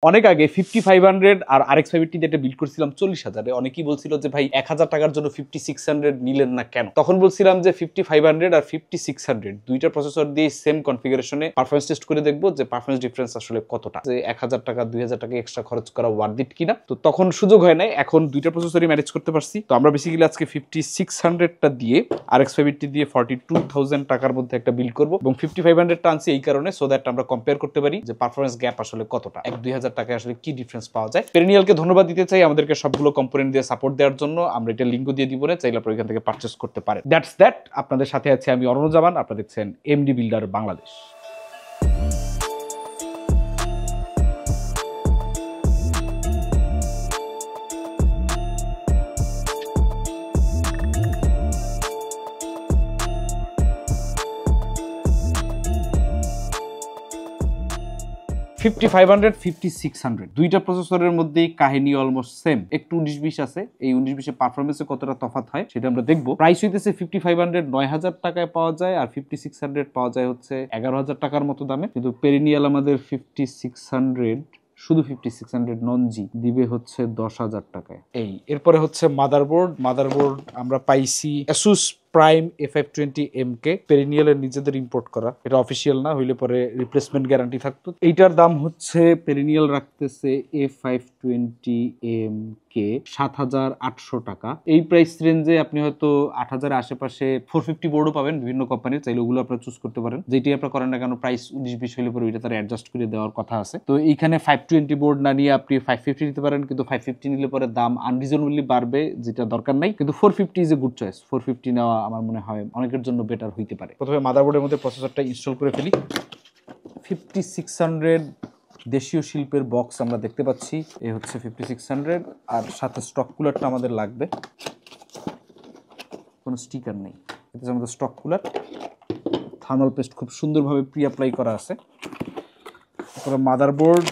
অনেক আগে 5500 আর RX 580 দিয়ে একটা বিল্ড করছিলাম 40,000-এ। অনেকেই বলছিল যে ভাই 1000 টাকার জন্য 5600 নিলেন না কেন? তখন বলছিলাম যে 5500 আর 5600 দুইটা প্রসেসর দিয়ে সেম কনফিগারেশনে পারফরম্যান্স টেস্ট করে দেখবো যে পারফরম্যান্স ডিফারেন্স আসলে কতটা, যে 1000 টাকা 2000 টাকা এক্সট্রা খরচ করা ওয়ার্থ ইট কিনা। তো তখন সুযোগ হয় নাই, এখন দুইটা প্রসেসরই ম্যানেজ করতে পারছি। তো আমরা বেসিক্যালি আজকে 5600টা দিয়ে RX 580 দিয়ে 42000 টাকার মধ্যে একটা বিল্ড করবো, এবং 5500টা আনছি এই কারণে সো দ্যাট আমরা কম্পেয়ার করতে পারি যে পারফরম্যান্স গ্যাপ আসলে কতটা, 1-2000 টাকায় আসলে কি ডিফারেন্স পাওয়া যায়। পেরিনিয়ালকে ধন্যবাদ দিতে চাই আমাদেরকে সবগুলো কম্পোনেন্ট দিয়ে সাপোর্ট দেওয়ার জন্য। আমরা এটা লিঙ্কও দিয়ে দিব না, চাইলে আপনারা এখান থেকে পারচেস করতে পারেন। That's that. আপনাদের সাথে আছে আমি অরণ্য জামান, আপনারা দেখছেন এমডি বিল্ডার বাংলাদেশ। দুইটা প্রসেসরের মধ্যেই কাহিনী অলমোস্ট সেম, একটু 19-20 আছে। এই 19-20 পারফরমেন্সে কতটা তফাৎ হয় সেটা আমরা দেখবো। প্রাইস হইতেছে 5500 9000 টাকায় পাওয়া যায়, আর 5600 পাওয়া যায় হচ্ছে 11000 টাকার মতো দামে। কিন্তু পেরিনিয়াল আমাদের 5600 শুধু 5600 নন জি দিবে হচ্ছে 10,000 টাকায়। এরপরে হচ্ছে মাদারবোর্ড আমরা পাইছি Asus প্রাইম A520MK, পেরিনিয়ালের নিজেদের ইম্পোর্ট করা, এটা অফিসিয়াল না, হইলে পরে রিপ্লেসমেন্ট গ্যারান্টি থাকতো। এইটার দাম হচ্ছে পেরিনিয়াল রাখতেছে A520MK 7,800 টাকা। এই প্রাইস রেঞ্জে আপনি হয়তো 8,000 আশেপাশে 450 বোর্ডও পাবেন বিভিন্ন কোম্পানির, চাইলে ওগুলো আপনারা চুজ করতে পারেন। যেটি আপনারা করেন না কেন, প্রাইস 19-20 হইলে পরে ওইটা তারা অ্যাডজাস্ট করে দেওয়ার কথা আছে। তো এইখানে 520 বোর্ড না নিয়ে আপনি 550 নিতে পারেন, কিন্তু 550 নিলে পরে দাম আনরিজনেবলি বাড়বে, যেটা দরকার নাই। কিন্তু 450 ইজ এ গুড চয়েস। 450 নেওয়া আমার মনে হয় অনেকের জন্য বেটার হইতে পারে। প্রথমে মাদারবোর্ডের মধ্যে প্রসেসরটা ইনস্টল করে ফেলি। 5600 দেশীয় শিল্পের বক্স আমরা দেখতে পাচ্ছি। এই হচ্ছে 5600, আর সাথে স্টক কুলারটা আমাদের লাগবে। কোনো স্টিকার নেই, এটা হচ্ছে আমাদের স্টক কুলার। থার্মাল পেস্ট খুব সুন্দরভাবে প্রি অ্যাপ্লাই করা আছে। তারপরে মাদারবোর্ড,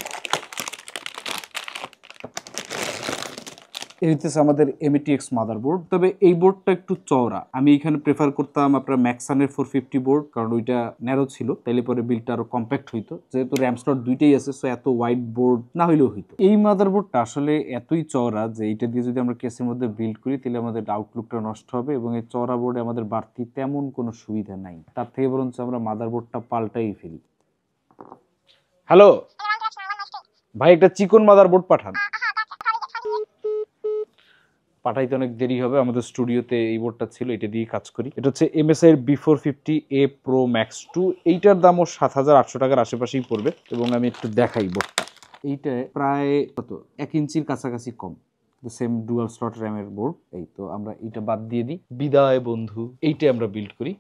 এই হচ্ছে আমাদের MATX মাদারবোর্ড। তবে এই বোর্ডটা একটু চওড়া, আমি এখানে প্রেফার করতাম আপনার ম্যাক্সানের 450 বোর্ড, কারণ ওইটা ন্যারো ছিল, তাইলে পরে বিলটা আরো কম্প্যাক্ট হইতো। যেহেতু র্যাম স্লট দুইটাই আছে, সো এত ওয়াইড বোর্ড না হইলেও হইতো। এই মাদারবোর্ডটা আসলে এতই চওড়া যে এইটা দিয়ে যদি আমরা কেসের মধ্যে বিল্ড করি তাহলে আমাদের আউটলুকটা নষ্ট হবে, এবং এই চওড়া বোর্ডে আমাদের বাড়তি তেমন কোনো সুবিধা নাই। তার থেকে বরঞ্চ আমরা মাদারবোর্ডটা পাল্টাই ফেলি। হ্যালো ভাই, একটা চিকন মাদারবোর্ড পাঠান। পাঠাইতে অনেক দেরি হবে, আমাদের স্টুডিওতে এই বোর্ডটা ছিল, এটা দিয়ে কাজ করি। এটা হচ্ছে MSI এর B450A Pro Max 2। এইটার দামও 7,800 টাকার আশেপাশেই পড়বে, এবং আমি একটু দেখাই বোর্ডটা। এইটা প্রায় কত 1 ইঞ্চির কাছাকাছি কম, সেম ডুয়াল স্লট র্যামের বোর্ড। এই তো আমরা এইটা বাদ দিয়ে দিই, বিদায় বন্ধু। এইটা আমরা বিল্ড করি,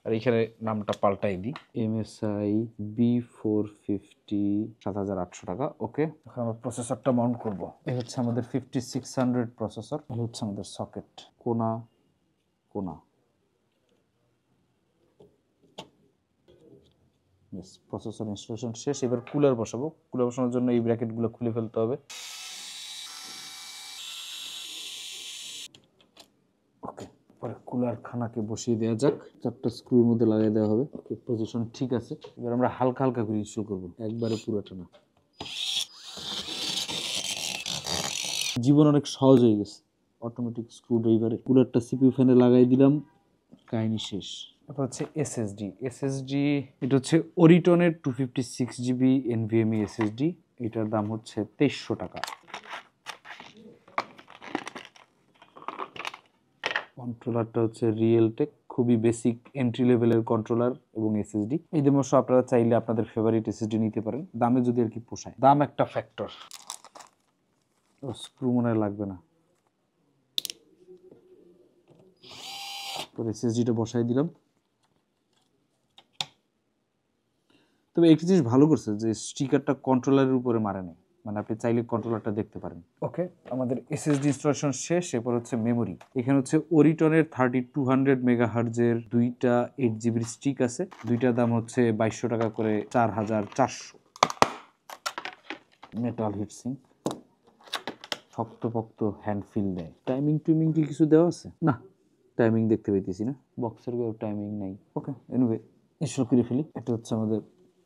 আর এইখানে নামটা পাল্টাই দিই, MSI B450 7,800 টাকা। ওকে, এখন আমরা প্রসেসরটা মাউন্ট করব। এই হচ্ছে আমাদের 5600 প্রসেসর, এই হচ্ছে আমাদের সকেট, কোনা কোনা। প্রসেসর ইনস্টলেশন শেষ। এবার কুলার বসাবো। কুলার বসানোর জন্য এই ব্র্যাকেটগুলো খুলে ফেলতে হবে। ওকে, পরে কুলার খানাকে বসিয়ে দেওয়া যাক। 4টা স্ক্রুর মধ্যে লাগিয়ে দেওয়া হবে। পজিশন ঠিক আছে। এবার আমরা হালকা হালকা করে ইনস্টল করবো, একবারে পুরোটা না। জীবন অনেক সহজ হয়ে গেছে অটোমেটিক স্ক্রু ড্রাইভারে। কুলারটা CPU ফ্যানে লাগাই দিলাম, কাহিনী শেষ। এটা হচ্ছে SSD, এটা হচ্ছে ওরিটনের 256GB NVMe SSD। এটার দাম হচ্ছে 2300 টাকা। কন্ট্রোলারটা হচ্ছে রিয়েলটেক, খুবই বেসিক এন্ট্রি লেভেলের কন্ট্রোলার এবং SSD। এই অবশ্য আপনারা চাইলে আপনাদের ফেভারিট SSD নিতে পারেন, দামে যদি আর কি পোষায়। দাম একটা ফ্যাক্টর। স্ক্রু মনে হয় লাগবে না। SSDটা বসাই দিলাম। তবে একটি জিনিস ভালো করছে যে স্টিকারটা কন্ট্রোলারের উপরে মারে নাই, মানে আপনি চাইলে কন্ট্রোলারটা দেখতে পারেন। ওকে, আমাদের SSD ইনস্টলেশন শেষ। এরপর হচ্ছে মেমোরি। এখানে হচ্ছে ওরিটনের 3200 মেগাহার্জের দুইটা 8GB স্টিক আছে। দুইটার দাম হচ্ছে 2200 টাকা করে, 4400। মেটাল হিটসিঙ্ক, শক্তপোক্ত হ্যান্ড ফিল দেয়। টাইমিং টুইমিং কি কিছু দেওয়া আছে? না, টাইমিং দেখতে পাইতেছি না, বক্সের কেউ টাইমিং নাই। ওকে, এনিওয়ে ইনস্টল করে ফেলি। এটা হচ্ছে আমাদের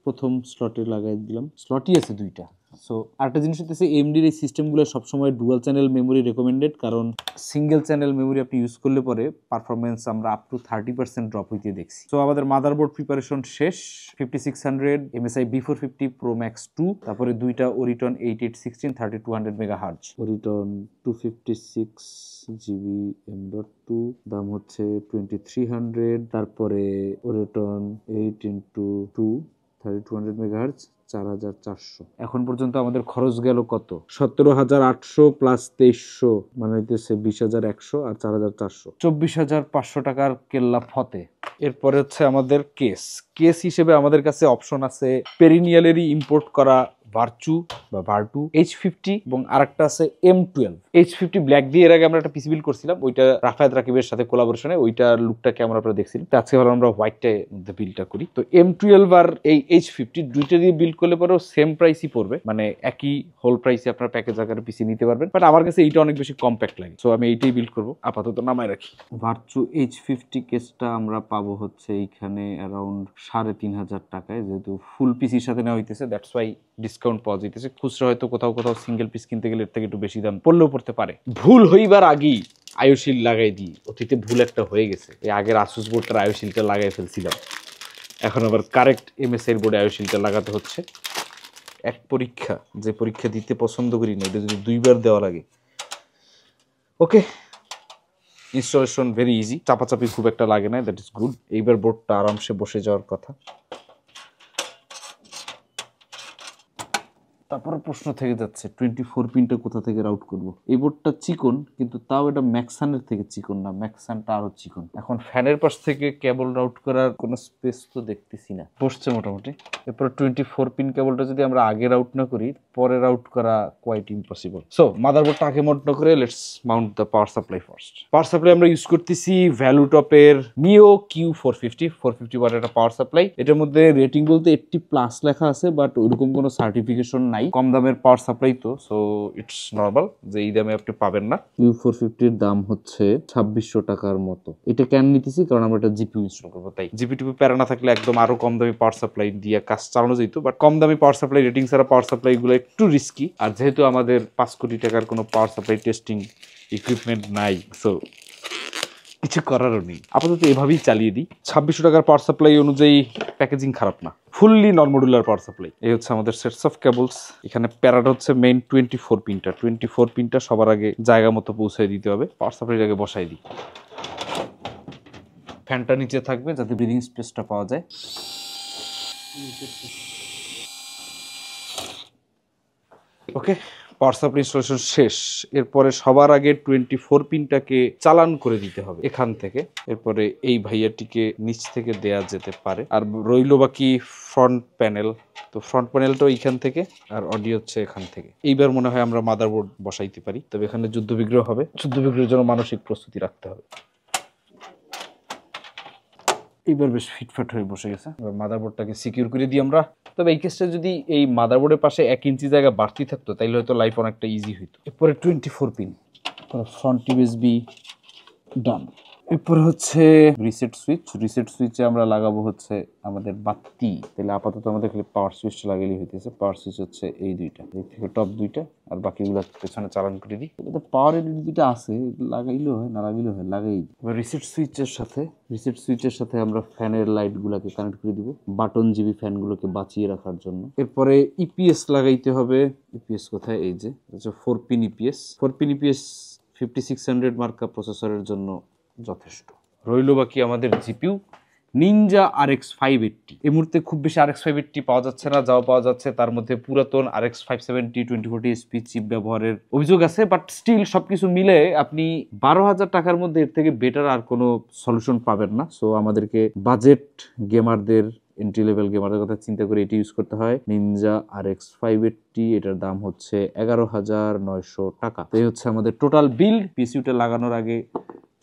প্রথম স্লটে লাগাই দিলাম। স্লটই আছে দুইটা, সো আরেকটা জিনিস হচ্ছে এমডির এই সিস্টেমগুলো সবসময় ডুয়াল চ্যানেল মেমোরি রেকমেন্ডেড, কারণ সিঙ্গেল চ্যানেল মেমোরি আপনি ইউজ করলে পরে পারফরমেন্স আমরা আপ টু 30% ড্রপ হইতে দেখছি। সো আমাদের মাদারবোর্ড প্রিপারেশন শেষ। 5600 MSI B450 Pro Max 2, তারপরে দুইটা Oriton 8816 3200 MHz, Oriton 256GB M.2, দাম হচ্ছে 2300। তারপরে Oriton 8x2 3200 MHz 4400। এখন পর্যন্ত আমাদের খরচ গেল কত? 17,800 প্লাস 2300 মানে হইতেছে 20,100 আর 4,400, 24,500 টাকার কেল্লা ফতে। এরপরে হচ্ছে আমাদের কেস হিসেবে আমাদের কাছে অপশন আছে পেরিনিয়ালেরই ইম্পোর্ট করা ভার্চু বা ভার্টু H50 এবং আরেকটা আছে M12। H50 ব্ল্যাক দিয়ে এর আগে আমরা একটা পিসি বিল্ড করছিলাম, ওইটা রাফায়েত রাকিবের সাথে কোলাবোরেশনে, ওইটার লুকটা কেমন আপনারা দেখছিলেন। তো আজকে ভালো আমরা হোয়াইটটার মধ্যে বিল্ডটা করি। তো M12 আর এই H50 দুইটা দিয়ে বিল্ড করলে পরেও সেম প্রাইসই পড়বে, মানে একই হোল প্রাইসে আপনারা প্যাকেজ আকারে পিসি নিতে পারবেন। বাট আমার কাছে এইটা অনেক বেশি কম্প্যাক্ট লাগে, সো আমি এইটাই বিল্ড করবো, আপাতত নামায় রাখি। ভার্চু H50 কেসটা আমরা পাবো হচ্ছে এইখানে অ্যারাউন্ড 3,500 টাকায়, যেহেতু ফুল পিসির সাথে নেওয়া হইতেছে, দ্যাটস ওয়াই ডিসকাউন্ট পাওয়া যাইতেছে। খুচরা হয়তো কোথাও সিঙ্গেল পিস কিনতে গেলে এর থেকে একটু বেশি দাম পড়লেও পড়তে পারে। ভুল হইবার আগেই আয়োশিল লাগাই দিই, অতীতে ভুল একটা হয়ে গেছে। এই আগের আসুস বোর্ডটার আয়োশিলটা লাগাই ফেলছিলাম, এখন আবার কারেক্ট এমএসআই বোর্ডে আয়োশিলটা লাগাতে হচ্ছে। এক পরীক্ষা, যে পরীক্ষা দিতে পছন্দ করি না, এটা যদি দুইবার দেওয়া লাগে। ওকে, ইনস্টলেশন ভেরি ইজি, চাপাচাপি খুব একটা লাগে না, দ্যাট ইজ গুড। এইবার বোর্ডটা আরামসে বসে যাওয়ার কথা। তারপরে প্রশ্ন থেকে যাচ্ছে 24 পিনটা কোথা থেকে রাউট করব। এই বোর্ডটা চিকন, কিন্তু তাও এটা ম্যাক্সানের থেকে চিকন না, ম্যাক্সানটা আরো চিকন। এখন ফ্যানের পাশ থেকে কেবল রাউট করার কোনো স্পেস তো দেখতেছি না, বসছে মোটামুটি। এরপর 24 পিন কেবলটা যদি আমরা আগে রাউট না করি, পরে রাউট করা কোয়াইট ইম্পসিবল। সো মাদারবোর্ডটা আগে মাউন্ট না করে let's Mount the power supply first. Power supply আমরা ইউজ করতেছি ভ্যালুটপের নিও Q450 450 ওয়াটের একটা পাওয়ার সাপ্লাই। এটার মধ্যে রেটিং বলতে 80+ লেখা আছে, বাট ওইরকম কোনো সার্টিফিকেশন নাই। কম দামের পাওয়ার সাপ্লাই তো, সো ইটস নর্মাল যে এই দামে আপনি পাবেন না। Q450 এর দাম হচ্ছে 2600 টাকার মতো। এটা কেন নিতেছি? কারণ আমরা এটা জিপিইউ ইনস্টল করবো, তাই জিপিটিপি প্যারা না থাকলে একদম আরো কম দামি পাওয়ার সাপ্লাই দিয়ে কাজ চালানো যেত। বাট কম দামি পাওয়ার সাপ্লাই রেটিং ছাড়া পাওয়ার সাপ্লাই গুলো একটু রিস্কি, আর যেহেতু আমাদের 5 কোটি টাকার কোনো পাওয়ার সাপ্লাই টেস্টিং ইকুইপমেন্ট নাই, সো কিছু করারও নেই, আপাতত এভাবেই চালিয়ে দিই। 2600 টাকার পাওয়ার সাপ্লাই অনুযায়ী প্যাকেজিং খারাপ না, ফুললি নন মডুলার পাওয়ার সাপ্লাই। এই হচ্ছে আমাদের সেটস অফ কেবলস। এখানে প্যারাটা হচ্ছে মেইন 24 পিনটা। 24 পিনটা সবার আগে জায়গা মতো পৌঁছায় দিতে হবে। পাওয়ার সাপ্লাইর আগে বসাই দিই। ফ্যানটা নিচে থাকবে যাতে ব্রিদিং স্পেসটা পাওয়া যায়। ওকে, পাওয়ার সাপ্লাই ইনস্টলেশন শেষ। এরপরে সবার আগে 24 পিনটাকে চালান করে দিতে হবে এখান থেকে। এরপরে এই ভাইয়াটিকে নিচ থেকে দেয়া যেতে পারে। আর রইল বাকি ফ্রন্ট প্যানেল। তো ফ্রন্ট প্যানেলটাও এইখান থেকে, আর অডিও হচ্ছে এখান থেকে। এইবার মনে হয় আমরা মাদারবোর্ড বসাইতে পারি, তবে এখানে যুদ্ধ বিগ্রহ হবে। যুদ্ধ বিগ্রহের জন্য মানসিক প্রস্তুতি রাখতে হবে। এইবার বেশ ফিটফাট হয়ে বসে গেছে। এবার মাদারবোর্ডটাকে সিকিউর করে দিই আমরা। তবে এই কেসটা যদি এই মাদারবোর্ডের পাশে 1 ইঞ্চি জায়গা বাড়তি থাকতো, তাইলে হয়তো লাইফ অনেকটা ইজি হইতো। এরপরে 24 পিন ফ্রন্ট ইউএসবি ডান। এরপরে হচ্ছে রিসেট সুইচ। রিসেট সুইচে আমরা লাগাবো হচ্ছে আমাদের বাতি। তাহলে আপাতত আমাদের খালি পাওয়ার সুইচটা লাগাইলেই হইতেছে। পাওয়ার সুইচ হচ্ছে এই দুইটা, এই থেকে টপ দুইটা, আর বাকিগুলো পেছনে চালান করে দিই। পাওয়ার এলইডি দুইটা আছে, লাগাইলেও হয় না লাগাইলেও হয়, লাগাই দিই। এবার রিসেট সুইচের সাথে আমরা ফ্যানের লাইট গুলাকে কানেক্ট করে দিব, বাটন জিবি ফ্যানগুলোকে বাঁচিয়ে রাখার জন্য। এরপরে ইপিএস লাগাইতে হবে। ইপিএস কোথায়? এই যে 4 পিন ইপিএস। 4 পিন ইপিএস 5600 মার্কা প্রসেসরের জন্য যথেষ্ট। রইল বাকি আমাদের জিপিইউ নিনজা RX 580। এই মুহূর্তে খুব বেশি RX 580 পাওয়া যাচ্ছে না, যাও পাওয়া যাচ্ছে তার মধ্যে পুরাতন RX 570 2040 এসপি চিপ ব্যবহারের অভিযোগ আছে। বাট স্টিল সবকিছু মিলে আপনি 12,000 টাকার মধ্যে এর থেকে বেটার আর কোনো সলিউশন পাবেন না। সো আমাদেরকে বাজেট গেমারদের, এন্ট্রি লেভেল গেমারদের কথা চিন্তা করে এটি ইউজ করতে হয়, নিনজা RX 580। এটার দাম হচ্ছে 11,900 টাকা। এই হচ্ছে আমাদের টোটাল বিল। পিসিউটা লাগানোর আগে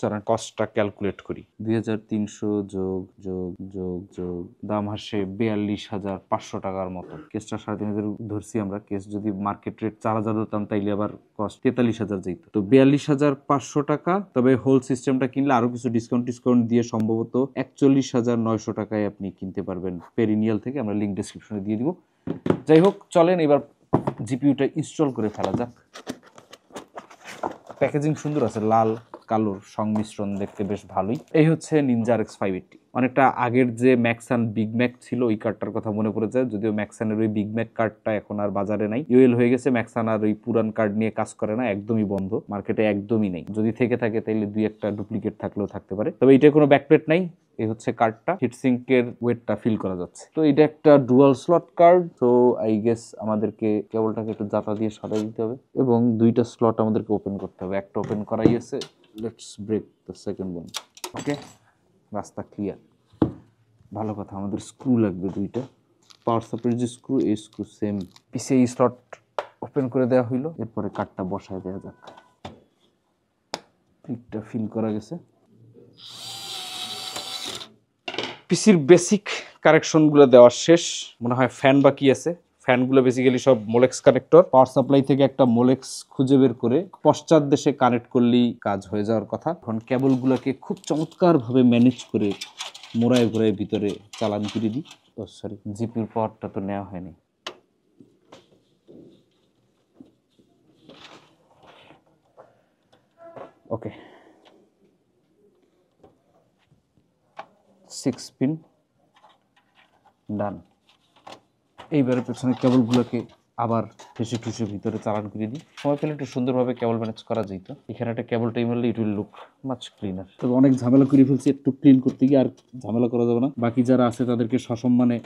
চলেন কস্টটা ক্যালকুলেট করি। 2300 যোগ যোগ যোগ যোগ দাম আসে 42,500 টাকার মতো। কেসটা 3,500 ধরছি আমরা। কেস যদি মার্কেট রেট 4,000 ধরতাম তাইলে আবার কস্ট 43,000 যেত। তো 42,500 টাকা। তবে হোল সিস্টেমটা কিনলে আরো কিছু ডিসকাউন্ট দিয়ে সম্ভবত 41,900 টাকায় আপনি কিনতে পারবেন পেরিনিয়াল থেকে। আমরা লিঙ্ক ডেসক্রিপশনে দিয়ে দিব। যাই হোক, চলেন এবার জিপিইউটা ইনস্টল করে ফেলা যাক। প্যাকেজিং সুন্দর আছে, লাল কালোর সংমিশ্রণ, দেখতে বেশ ভালোই। এই হচ্ছে নিনজা RX 580। অনেকটা আগের যে ম্যাক্সান বিগ ম্যাক ছিল ওই কার্ডটার কথা মনে পড়ে যায়, যদিও ম্যাক্সানের ওই বিগ ম্যাক কার্ডটা এখন আর বাজারে নাই, ইউএল হয়ে গেছে। ম্যাক্সান আর ওই পুরান কার্ড নিয়ে কাজ করে না, একদমই বন্ধ, মার্কেটে একদমই নেই। যদি থেকে থাকে তাহলে দুই একটা ডুপ্লিকেট থাকলেও থাকতে পারে, তবে এটা কোনো ব্যাকপ্লেট নাই। এই হচ্ছে কার্ডটা, হিটসিঙ্কের ওয়েটটা ফিল করা যাচ্ছে। তো এটা একটা ডুয়াল স্লট কার্ড, তো আই গেস আমাদেরকে কেবলটাকে একটু জাতা দিয়ে সাজাই দিতে হবে এবং দুইটা স্লট আমাদেরকে ওপেন করতে হবে। একটা ওপেন করাই আছে, let's break the second one. Okay, রাস্তা ক্লিয়ার। ভালো কথা, আমাদের স্ক্রু লাগবে দুইটা, পাওয়ার সাপ্লাই যে স্ক্রু, এই স্ক্রু সেম পিছে এই স্লট ওপেন করে দেওয়া হইলো। এরপরে কার্ডটা বসায় দেওয়া যাক। পিকটা ফিল করা গেছে। পিসির বেসিক কারেকশনগুলো দেওয়া শেষ, মনে হয় ফ্যান বাকি আছে। ফ্যানগুলো বেসিক্যালি সব মোলেক্স কানেক্টর। পাওয়ার সাপ্লাই থেকে একটা মোলেক্স খুঁজে বের করে পশ্চাৎ দেশে কানেক্ট করলেই কাজ হয়ে যাওয়ার কথা। এখন কেবলগুলোকে খুব চমৎকারভাবে ম্যানেজ করে মোড়ায় ঘোরায় ভিতরে চালান করে দিই। ও সরি, জিপির পাওয়ারটা তো নেওয়া হয়নি। ওকে, 6 পিন ডান। এইবারে পেছনে কেবলগুলোকে আবার ঠেসে ঠুসে ভিতরে চালান করে দিই। সময় পেলে একটু সুন্দরভাবে কেবল ম্যানেজ করা যেত। এখানে একটা কেবল টাইম মারলে it will look much cleaner. তবে অনেক ঝামেলা করে ফেলছি, একটু ক্লিন করতে গিয়ে আর ঝামেলা করা যাবে না। বাকি যারা আছে তাদেরকে সসম্মানে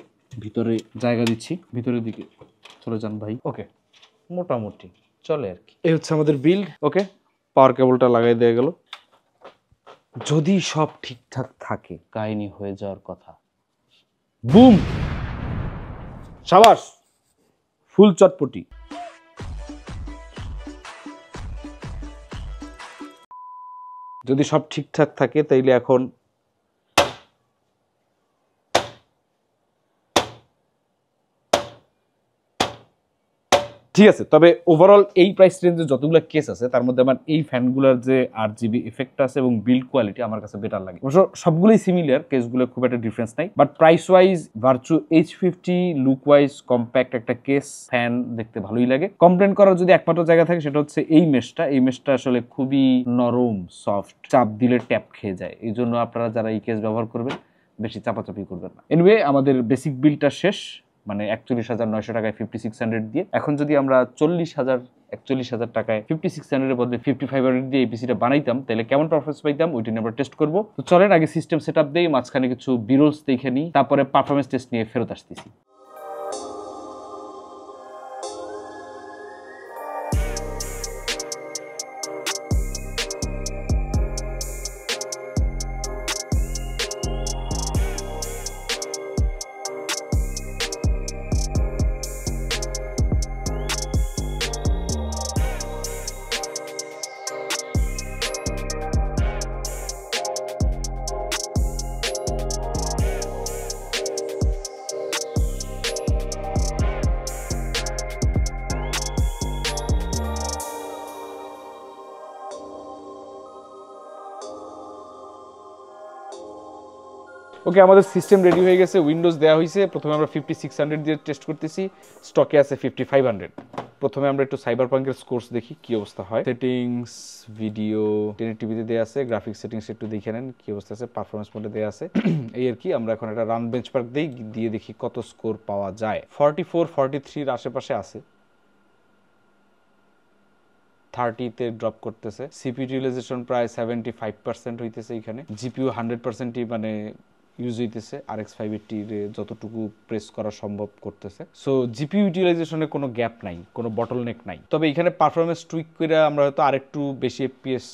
ভিতরে জায়গা দিচ্ছি, ভিতরের দিকে চলে যান ভাই। ওকে, মোটামুটি চলে আর কি। এই হচ্ছে আমাদের বিল্ড। ওকে, পাওয়ার কেবলটা লাগাই দেওয়া গেল। যদি সব ঠিকঠাক থাকে কাহিনী হয়ে যাওয়ার কথা। বুম, সাবাস, ফুল চটপটি। যদি সব ঠিকঠাক থাকে তাইলে এখন ঠিক আছে। তবে ওভারঅল এই প্রাইস রেঞ্জে যতগুলো কেস আছে তার মধ্যে আমার এই ফ্যানগুলোর যে RGB এফেক্ট আছে এবং বিল্ড কোয়ালিটি আমার কাছে বেটার লাগে। অবশ্য সবগুলোই সিমিলার, কেসগুলো খুব একটা ডিফারেন্স নাই, but price wise virtue H50 look wise compact একটা কেস ফ্যান দেখতে ভালোই লাগে। কমপ্লেন করার যদি একমাত্র জায়গা থাকে সেটা হচ্ছে এই মেশটা। এই মেশটা আসলে খুবই নরম, সফট, চাপ দিলে ট্যাপ খেয়ে যায়। এই জন্য আপনারা যারা এই কেস ব্যবহার করবেন বেশি চাপাচাপি করবেন না। এনিওয়ে, আমাদের বেসিক বিলটা শেষ, মানে 41,900 টাকায় 5600 দিয়ে। এখন যদি আমরা 41,000 টাকায় 5600 এর বদলে 5500 দিয়ে এই পিসিটা বানাইতাম তাহলে কেমন পারফরমেন্স পাইতাম ওইটা নিয়ে আমরা টেস্ট করবো। তো চলেন আগে সিস্টেম সেট আপ দিই, মাঝখানে কিছু বিরোলস দেখে নিই, তারপরে পারফরমেন্স টেস্ট নিয়ে ফেরত আসতেছি। ওকে, আমাদের সিস্টেম রেডি হয়ে গেছে, উইন্ডোজ দেওয়া হয়েছে। প্রথমে আমরা 5600 দিয়ে টেস্ট করতেছি, স্টকে আছে 5500। প্রথমে আমরা একটু সাইবারপাঙ্কের স্কোর্স দেখি কি অবস্থা হয়। সেটিংস, ভিডিও, টিভিতে দেওয়া আছে, গ্রাফিক্স সেটিংস একটু দেখে নেন কি অবস্থা আছে, পারফরমেন্স মোডে দেওয়া আছে। এই আর কি। আমরা এখন একটা রান বেঞ্চমার্ক দিয়ে দেখি কত স্কোর পাওয়া যায়। 44, 43 আশেপাশে আছে, 30-তে ড্রপ করতেছে। সিপি ইউটিলাইজেশন প্রায় 75% হইতেছে এখানে। জিপিইউ 100%ই মানে ইউজ হইতেছে, RX 580 যতটুকু প্রেস করা সম্ভব করতেছে। সো জিপিইউ ইউটিলাইজেশনে কোনো গ্যাপ নাই, কোনো বটলনেক নাই। তবে এখানে পারফরমেন্স টুইক করে আমরা হয়তো আরেকটু বেশি FPS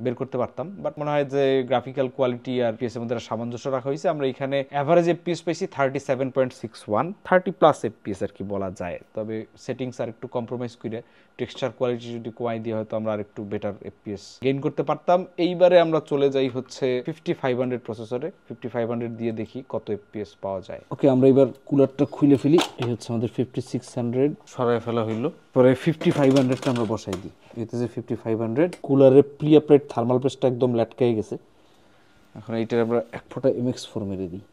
বের করতে পারতাম, বাট মনে হয় যে গ্রাফিক্যাল কোয়ালিটি আর পিএস এর মধ্যে সামঞ্জস্য রাখা হয়েছে। আমরা এখানে অ্যাভারেজ FPS পাইছি 37.61, 30+ FPS আর কি বলা যায়। তবে সেটিংস আর একটু কম্প্রোমাইজ করে টেক্সচার কোয়ালিটি যদি কমাই দিয়ে হয়তো আমরা আর একটু বেটার FPS গেইন করতে পারতাম। এইবারে আমরা চলে যাই হচ্ছে 5500 প্রসেসরে। 5500 দিয়ে দেখি কত FPS পাওয়া যায়। ওকে, আমরা এবার কুলারটা খুলে ফেলি। এই হচ্ছে আমাদের 5600 সরাই ফেলা হইলো। পরে 5500টা আমরা বসাই দিই। এতে যে 5500 কুলারের প্রি অ্যাপ্লাইড থার্মাল পেস্টটা একদম ল্যাটকাই গেছে। এখন এইটার আমরা এক ফোঁটা MX4 মেরে দিই।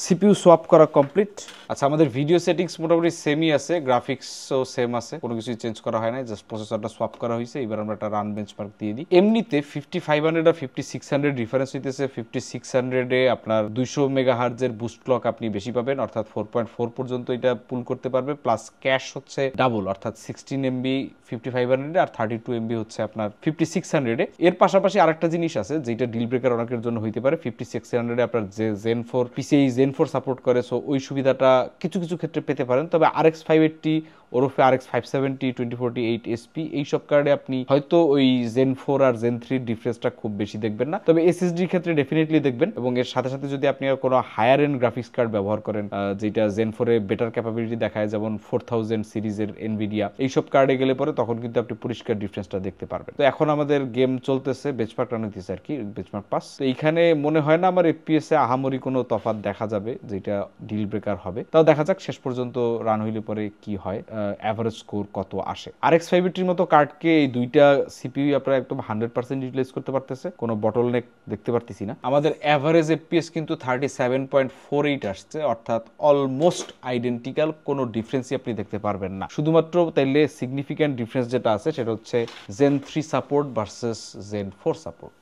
সিপিইউ সোয়াপ করা কমপ্লিট। আচ্ছা, আমাদের ভিডিও সেটিংস মোটামুটি সেমই আছে, গ্রাফিক্সও সেম আছে, কোনো কিছুই চেঞ্জ করা হয় না, জাস্ট প্রসেসরটা সোয়াপ করা হয়েছে। এবার আমরা একটা রান বেঞ্চমার্ক দিয়ে দিই। এমনিতে 5500 আর 5600 ডিফারেন্স হইতেছে। 5600 আপনার 200 মেগাহার্জের বুস্ট ক্লক আপনি বেশি পাবেন, অর্থাৎ 4.4 পর্যন্ত এটা পুল করতে পারবে, প্লাস ক্যাশ হচ্ছে ডাবল, অর্থাৎ 16 এমবি 5500 আর 32 এমবি হচ্ছে আপনার 5600। এর পাশাপাশি আরেকটা জিনিস আছে যেটা ডিল ব্রেকার অনেকের জন্য হইতে পারে। 5600 আপনার যে জেন 4 পিসিআই জেন 4 সাপোর্ট করে, সো ওই সুবিধাটা কিছু কিছু ক্ষেত্রে পেতে পারেন। তবে RX 580 ওরফে RX 570 2048 SP এইসব কার্ডে আপনি হয়তো ওই জেন 4 আর জেন 3 ডিফারেন্সটা খুব বেশি দেখবেন না, তবে এসএসডির ক্ষেত্রে ডেফিনেটলি দেখবেন। এবং এর সাথে সাথে যদি আপনি কোনো হায়ার এন্ড গ্রাফিক্স কার্ড ব্যবহার করেন যেটা জেন 4 এ বেটার ক্যাপাবিলিটি দেখায়, যেমন 4000 সিরিজের এনভিডিয়া, এইসব কার্ডে গেলে পরে তখন কিন্তু আপনি পরিষ্কার ডিফারেন্সটা দেখতে পারবেন। তো এখন আমাদের গেম চলতেছে, বেঞ্চমার্ক রান হইতেছে আর কি, বেঞ্চমার্ক পাস। তো এইখানে মনে হয় না আমার এফপিএস এ আহামরি কোনো তফাৎ দেখা যাবে যেটা ডিল ব্রেকার হবে। তাও দেখা যাক শেষ পর্যন্ত রান হইলে পরে কি হয়, অ্যাভারেজ স্কোর কত আসে। RX 580 মতো কার্ডকে এই দুইটা সিপিইউ আপনারা একদম 100% ইউটিলাইজ করতে পারতেছে, কোনো বটলনেক দেখতে পারতেছি না। আমাদের অ্যাভারেজ এফপিএস কিন্তু 37.48 আসছে, অর্থাৎ অলমোস্ট আইডেন্টিক্যাল, কোনো ডিফারেন্সই আপনি দেখতে পারবেন না। শুধুমাত্র তাইলে সিগনিফিক্যান্ট ডিফারেন্স যেটা আছে সেটা হচ্ছে gen 3 support versus gen 4 support.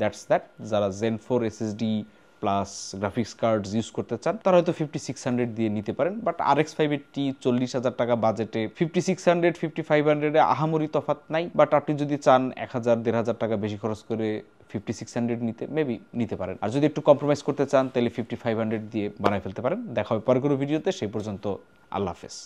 That's that. যারা gen 4 SSD plus graphics card use করতে চান তারা হয়তো 5600 দিয়ে নিতে পারেন, বাট RX 580 40,000 টাকা বাজেটে 5600 5500 এ আহামরি তফাৎ নাই। বাট আপনি যদি চান 1000-1500 টাকা বেশি খরচ করে 5600 নিতে, মেবি নিতে পারেন। আর যদি একটু কম্প্রোমাইজ করতে চান তাহলে 5500 দিয়ে বানাই ফেলতে পারেন। দেখা হবে পরের কোনো ভিডিওতে, সেই পর্যন্ত আল্লাহ হাফেজ।